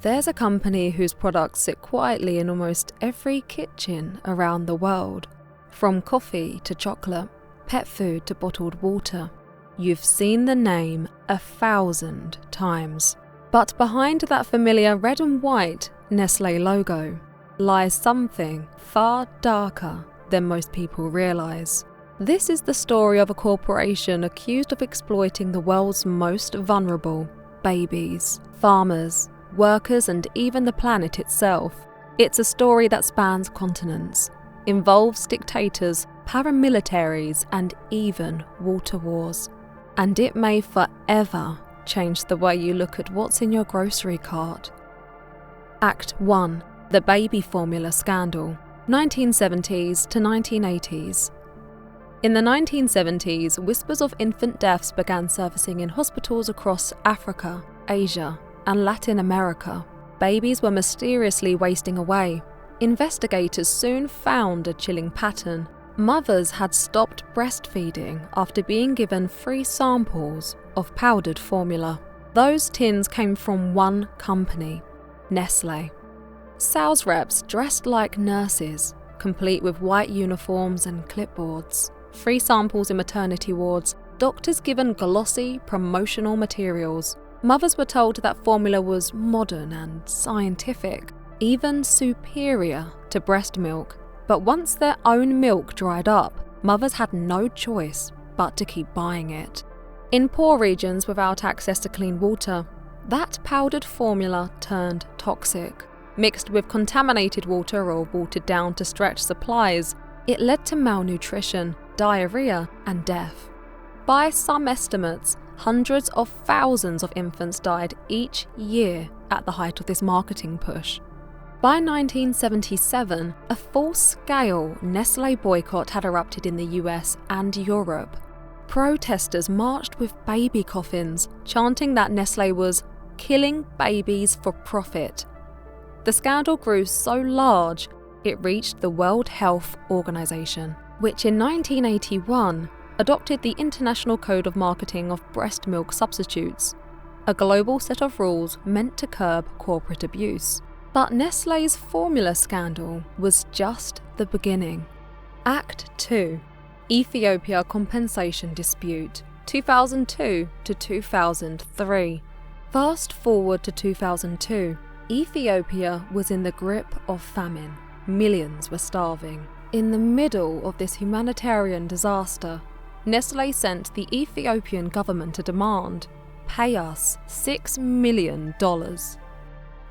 There's a company whose products sit quietly in almost every kitchen around the world. From coffee to chocolate, pet food to bottled water. You've seen the name 1,000 times. But behind that familiar red and white Nestlé logo lies something far darker than most people realise. This is the story of a corporation accused of exploiting the world's most vulnerable: babies, farmers, workers, and even the planet itself. It's a story that spans continents, involves dictators, paramilitaries, and even water wars. And it may forever change the way you look at what's in your grocery cart. Act 1. The baby formula scandal, 1970s to 1980s. In the 1970s, whispers of infant deaths began surfacing in hospitals across Africa, Asia, and Latin America. Babies were mysteriously wasting away. Investigators soon found a chilling pattern. Mothers had stopped breastfeeding after being given free samples of powdered formula. Those tins came from one company, Nestlé. Sales reps dressed like nurses, complete with white uniforms and clipboards. Free samples in maternity wards, doctors given glossy promotional materials. Mothers were told that formula was modern and scientific, even superior to breast milk. But once their own milk dried up, mothers had no choice but to keep buying it. In poor regions without access to clean water, that powdered formula turned toxic. Mixed with contaminated water or watered down to stretch supplies, it led to malnutrition, diarrhea, and death. By some estimates, hundreds of thousands of infants died each year at the height of this marketing push. By 1977, a full-scale Nestlé boycott had erupted in the US and Europe. Protesters marched with baby coffins, chanting that Nestlé was killing babies for profit. The scandal grew so large, it reached the World Health Organization, which in 1981 adopted the International Code of Marketing of Breast Milk Substitutes, a global set of rules meant to curb corporate abuse. But Nestlé's formula scandal was just the beginning. Act 2. Ethiopia Compensation Dispute, 2002 to 2003. Fast forward to 2002. Ethiopia was in the grip of famine. Millions were starving. In the middle of this humanitarian disaster, Nestlé sent the Ethiopian government a demand: pay us $6 million.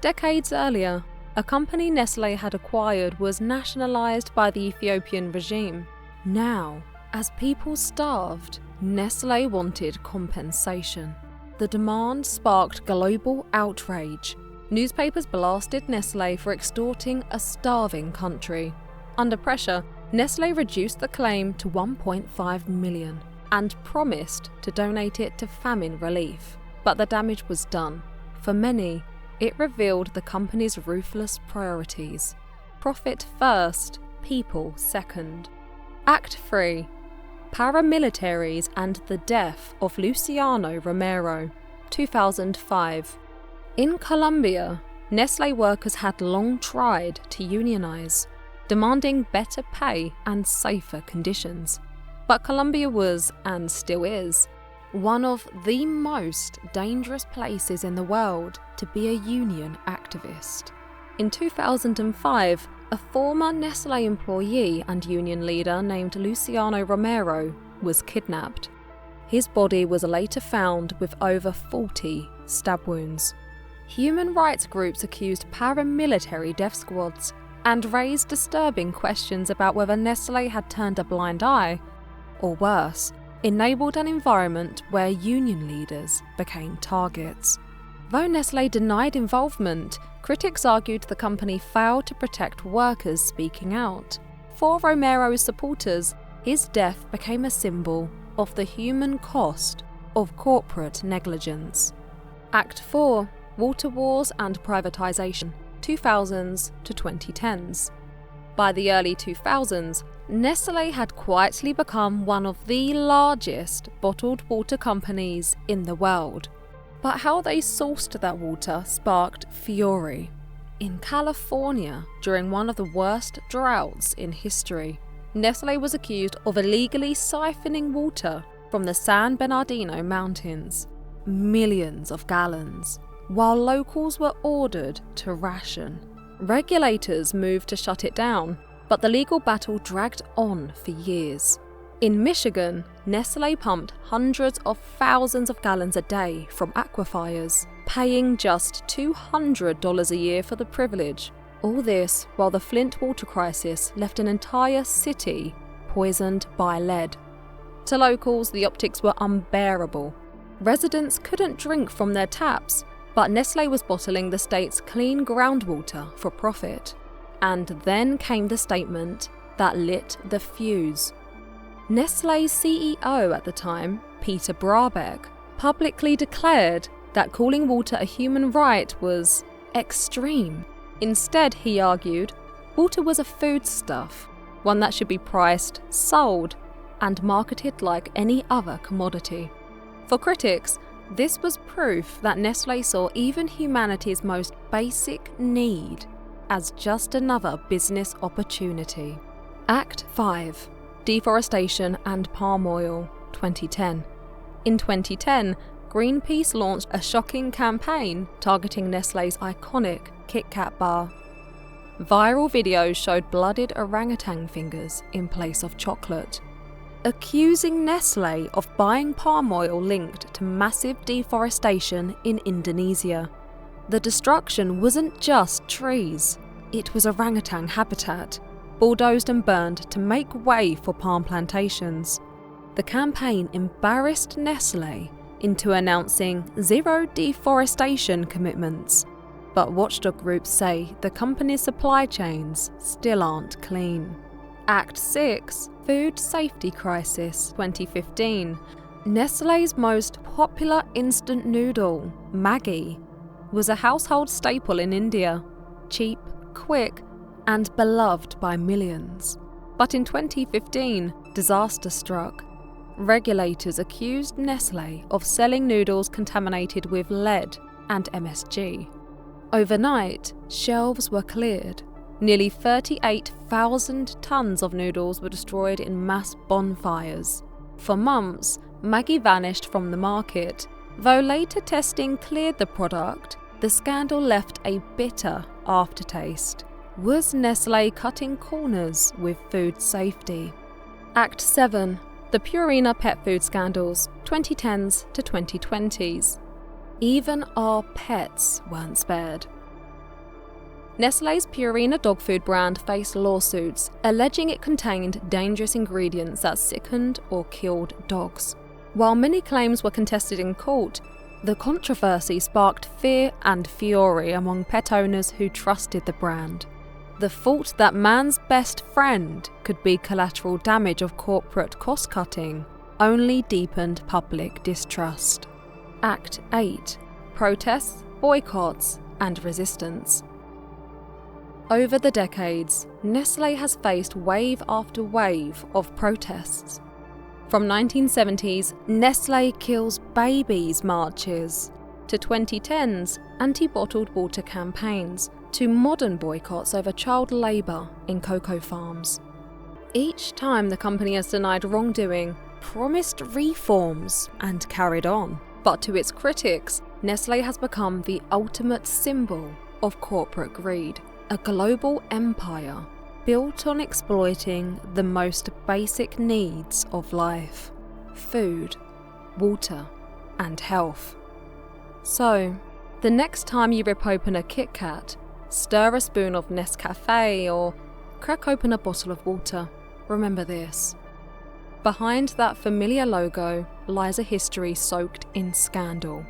Decades earlier, a company Nestlé had acquired was nationalised by the Ethiopian regime. Now, as people starved, Nestlé wanted compensation. The demand sparked global outrage. Newspapers blasted Nestlé for extorting a starving country. Under pressure, Nestlé reduced the claim to $1.5 million and promised to donate it to famine relief. But the damage was done. For many, it revealed the company's ruthless priorities. Profit first, people second. Act 3. Paramilitaries and the death of Luciano Romero, 2005. In Colombia, Nestlé workers had long tried to unionize, demanding better pay and safer conditions. But Colombia was, and still is, one of the most dangerous places in the world to be a union activist. In 2005, a former Nestlé employee and union leader named Luciano Romero was kidnapped. His body was later found with over 40 stab wounds. Human rights groups accused paramilitary death squads and raised disturbing questions about whether Nestlé had turned a blind eye, or worse, enabled an environment where union leaders became targets. Though Nestlé denied involvement, critics argued the company failed to protect workers speaking out. For Romero's supporters, his death became a symbol of the human cost of corporate negligence. Act 4. Water wars and privatization, 2000s to 2010s. By the early 2000s, Nestlé had quietly become one of the largest bottled water companies in the world. But how they sourced that water sparked fury. In California, during one of the worst droughts in history, Nestlé was accused of illegally siphoning water from the San Bernardino Mountains, millions of gallons, while locals were ordered to ration. Regulators moved to shut it down, but the legal battle dragged on for years. In Michigan, Nestlé pumped hundreds of thousands of gallons a day from aquifers, paying just $200 a year for the privilege. All this while the Flint water crisis left an entire city poisoned by lead. To locals, the optics were unbearable. Residents couldn't drink from their taps, but Nestlé was bottling the state's clean groundwater for profit. And then came the statement that lit the fuse. Nestlé's CEO at the time, Peter Brabeck, publicly declared that calling water a human right was extreme. Instead, he argued, water was a foodstuff, one that should be priced, sold, and marketed like any other commodity. For critics, this was proof that Nestlé saw even humanity's most basic need as just another business opportunity. Act 5. Deforestation and Palm Oil, 2010. In 2010, Greenpeace launched a shocking campaign targeting Nestlé's iconic Kit Kat bar. Viral videos showed blooded orangutan fingers in place of chocolate, accusing Nestlé of buying palm oil linked to massive deforestation in Indonesia. The destruction wasn't just trees, it was orangutan habitat, bulldozed and burned to make way for palm plantations. The campaign embarrassed Nestlé into announcing zero deforestation commitments, but watchdog groups say the company's supply chains still aren't clean. Act 6. Food Safety Crisis, 2015. Nestlé's most popular instant noodle, Maggi, was a household staple in India, cheap, quick, and beloved by millions. But in 2015, disaster struck. Regulators accused Nestlé of selling noodles contaminated with lead and MSG. Overnight, shelves were cleared. Nearly 38,000 tons of noodles were destroyed in mass bonfires. For months, Maggi vanished from the market. Though later testing cleared the product, the scandal left a bitter aftertaste. Was Nestlé cutting corners with food safety? Act 7. The Purina pet food scandals, 2010s to 2020s. Even our pets weren't spared. Nestlé's Purina dog food brand faced lawsuits, alleging it contained dangerous ingredients that sickened or killed dogs. While many claims were contested in court, the controversy sparked fear and fury among pet owners who trusted the brand. The thought that man's best friend could be collateral damage of corporate cost-cutting only deepened public distrust. Act 8. Protests, boycotts, and resistance. Over the decades, Nestlé has faced wave after wave of protests. From 1970s, Nestlé Kills Babies marches, to 2010s, anti-bottled water campaigns, to modern boycotts over child labour in cocoa farms. Each time the company has denied wrongdoing, promised reforms, and carried on. But to its critics, Nestlé has become the ultimate symbol of corporate greed, a global empire built on exploiting the most basic needs of life: food, water, and health. So, the next time you rip open a Kit Kat, stir a spoon of Nescafé, or crack open a bottle of water, remember this. Behind that familiar logo lies a history soaked in scandal.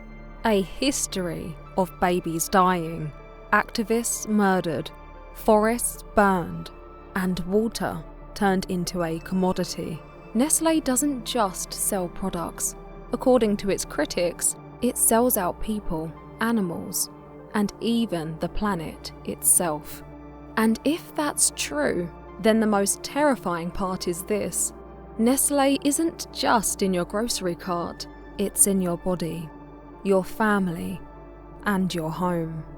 A history of babies dying, activists murdered, forests burned, and water turned into a commodity. Nestlé doesn't just sell products. According to its critics, it sells out people, animals, and even the planet itself. And if that's true, then the most terrifying part is this: Nestlé isn't just in your grocery cart, it's in your body. your family, and your home.